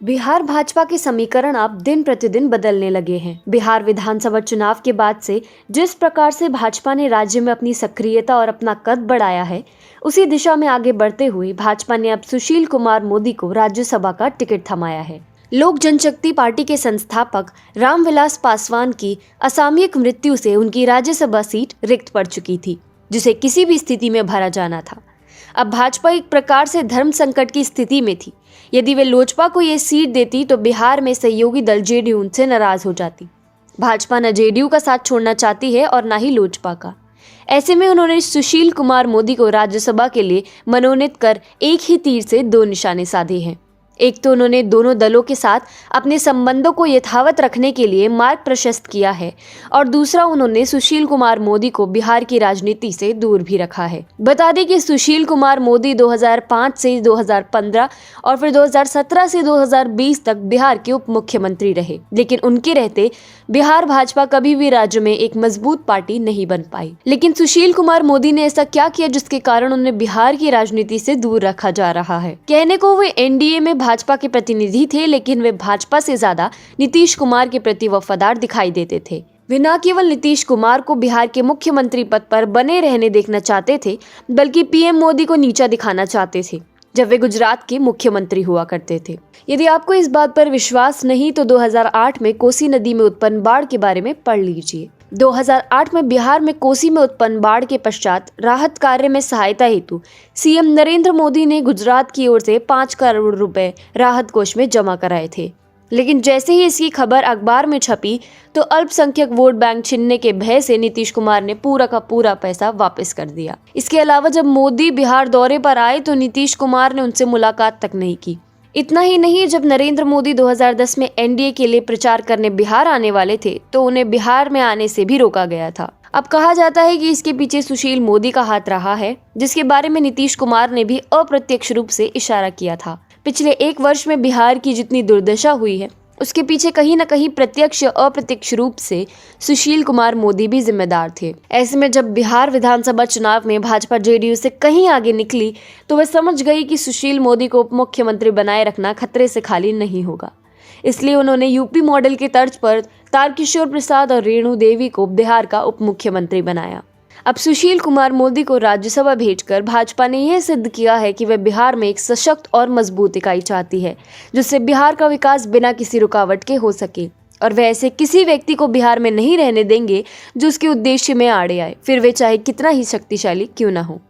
बिहार भाजपा के समीकरण अब दिन प्रतिदिन बदलने लगे हैं। बिहार विधानसभा चुनाव के बाद से जिस प्रकार से भाजपा ने राज्य में अपनी सक्रियता और अपना कद बढ़ाया है, उसी दिशा में आगे बढ़ते हुए भाजपा ने अब सुशील कुमार मोदी को राज्यसभा का टिकट थमाया है। लोक जनशक्ति पार्टी के संस्थापक रामविलास पासवान की असामयिक मृत्यु से उनकी राज्यसभा सीट रिक्त पड़ चुकी थी, जिसे किसी भी स्थिति में भरा जाना था। अब भाजपा एक प्रकार से धर्म संकट की स्थिति में थी। यदि वे लोजपा को ये सीट देती तो बिहार में सहयोगी दल जेडीयू उनसे नाराज हो जाती। भाजपा न जेडीयू का साथ छोड़ना चाहती है और न ही लोजपा का। ऐसे में उन्होंने सुशील कुमार मोदी को राज्यसभा के लिए मनोनीत कर एक ही तीर से दो निशाने साधे हैं। एक तो उन्होंने दोनों दलों के साथ अपने संबंधों को यथावत रखने के लिए मार्ग प्रशस्त किया है, और दूसरा उन्होंने सुशील कुमार मोदी को बिहार की राजनीति से दूर भी रखा है। बता दें कि सुशील कुमार मोदी 2005 से 2015 और फिर 2017 से 2020 तक बिहार के उप मुख्यमंत्री रहे, लेकिन उनके रहते बिहार भाजपा कभी भी राज्य में एक मजबूत पार्टी नहीं बन पाई। लेकिन सुशील कुमार मोदी ने ऐसा क्या किया जिसके कारण उन्हें बिहार की राजनीति से दूर रखा जा रहा है? कहने को वे एनडीए में भाजपा के प्रतिनिधि थे, लेकिन वे भाजपा से ज्यादा नीतीश कुमार के प्रति वफादार दिखाई देते थे। वे न केवल नीतीश कुमार को बिहार के मुख्यमंत्री पद पर बने रहने देखना चाहते थे, बल्कि पीएम मोदी को नीचा दिखाना चाहते थे जब वे गुजरात के मुख्यमंत्री हुआ करते थे। यदि आपको इस बात पर विश्वास नहीं तो 2008 में कोसी नदी में उत्पन्न बाढ़ के बारे में पढ़ लीजिए। 2008 में बिहार में कोसी में उत्पन्न बाढ़ के पश्चात राहत कार्य में सहायता हेतु सीएम नरेंद्र मोदी ने गुजरात की ओर से 5 करोड़ रुपए राहत कोष में जमा कराए थे। लेकिन जैसे ही इसकी खबर अखबार में छपी तो अल्पसंख्यक वोट बैंक छीनने के भय से नीतीश कुमार ने पूरा का पूरा पैसा वापस कर दिया। इसके अलावा जब मोदी बिहार दौरे पर आए तो नीतीश कुमार ने उनसे मुलाकात तक नहीं की। इतना ही नहीं, जब नरेंद्र मोदी 2010 में एनडीए के लिए प्रचार करने बिहार आने वाले थे तो उन्हें बिहार में आने से भी रोका गया था। अब कहा जाता है कि इसके पीछे सुशील मोदी का हाथ रहा है, जिसके बारे में नीतीश कुमार ने भी अप्रत्यक्ष रूप से इशारा किया था। पिछले 1 वर्ष में बिहार की जितनी दुर्दशा हुई है, उसके पीछे कहीं न कहीं प्रत्यक्ष या अप्रत्यक्ष रूप से सुशील कुमार मोदी भी जिम्मेदार थे। ऐसे में जब बिहार विधानसभा चुनाव में भाजपा जेडीयू से कहीं आगे निकली तो वह समझ गई कि सुशील मोदी को उप मुख्यमंत्री बनाए रखना खतरे से खाली नहीं होगा। इसलिए उन्होंने यूपी मॉडल की तर्ज पर तारकिशोर प्रसाद और रेणु देवी को बिहार का उप मुख्यमंत्री बनाया। अब सुशील कुमार मोदी को राज्यसभा भेजकर भाजपा ने यह सिद्ध किया है कि वह बिहार में एक सशक्त और मजबूत इकाई चाहती है, जिससे बिहार का विकास बिना किसी रुकावट के हो सके, और वह ऐसे किसी व्यक्ति को बिहार में नहीं रहने देंगे जो उसके उद्देश्य में आड़े आए, फिर वे चाहे कितना ही शक्तिशाली क्यों न हो।